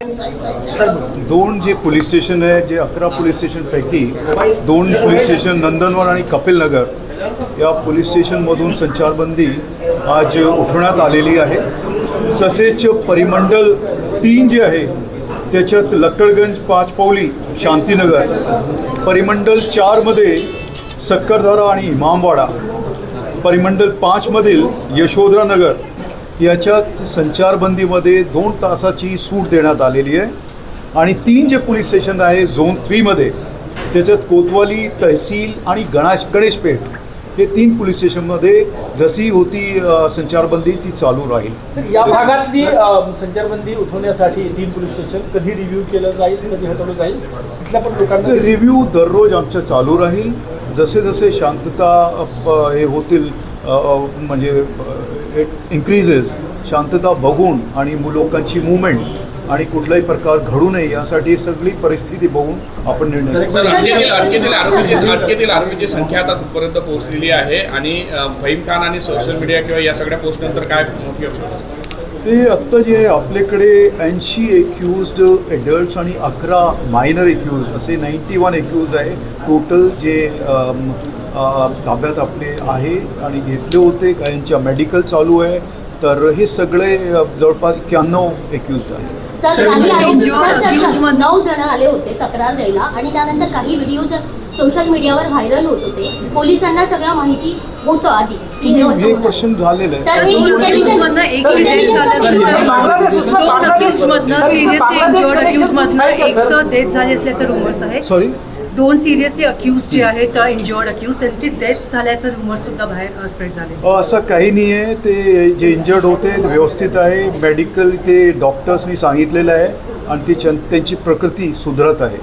Sir 2 जे police station आहे, जे 11 पोलीस स्टेशनपैकी 2 पोलीस स्टेशन नंदनवन आणि कपिलनगर या पोलीस स्टेशनमधून संचारबंदी आज उठवण्यात आलेली आहे। तसेच परिमंडल 3 जे आहे त्याच्यात लक्कडगंज, पाचपौली, शांतीनगर, परिमंडल 4 मध्ये सक्करधारा आणि इमामवाडा, परिमंडल 5 मधील यशोधरा नगर याच्यात संचारबंदीमध्ये 2 तासाची सूट देण्यात आलेली आहे। आणि 3 जे पोलीस स्टेशन आहे झोन 3 मध्ये त्याच्यात कोतवाली, तहसील आणि गणेशपेठ हे 3 पोलीस स्टेशनमध्ये जशी होती संचारबंदी ती चालू राहील। सर या भागातली संचारबंदी उठवण्यासाठी 3 पोलीस स्टेशन कधी रिव्ह्यू केलं जाईल, कधी हटवलं जाईल, तिथल्या पण लोकांना रिव्ह्यू दररोज आमचं चालू राहील। जसे जसे शांतता हे होतील म्हणजे इन्क्रीजेस शांतता बघून आणि लोकांची मूवमेंट आणि कुठलाही प्रकार घडू नये यासाठी सगळी परिस्थिती बघून आपण निर्णय अटकेतील आरोपीची संख्या आतापर्यंत पोहोचलेली आहे आणि फहीम खान आणि सोशल मीडिया किंवा या सगळ्या पोस्टनंतर काय ते आत्ता जे आपल्याकडे 80 एक्युज्ड ॲडल्ट्स आणि 11 मायनर एक्युज्ड असे 91 एक्युज्ड आहे टोटल जे ताब्यात आपले आहे आणि घेतले होते। काहींच्या मेडिकल चालू आहे, तर हे सगळे जवळपास 91 एक्युज्ड आहे। 9 जण आले होते तक्रार द्यायला आणि त्यानंतर काही व्हिडिओ सोशल मीडियावर व्हायरल होत होते। पोलिसांना सगळं माहिती होतं आधी हे क्वेश्चन झालेलं आहे। सॉरी 2 सिरियसली अक्यूज जे आहेत इंजर्ड अक्यूज त्यांची डेथ झाल्याचं रुमर्स सुद्धा बाहेर स्प्रेड झाले। असं काही नाही आहे। ते जे इंजर्ड होते व्यवस्थित आहे, मेडिकल ते डॉक्टर्सनी सांगितलेलं आहे आणि त्यांची प्रकृती सुधरत आहे।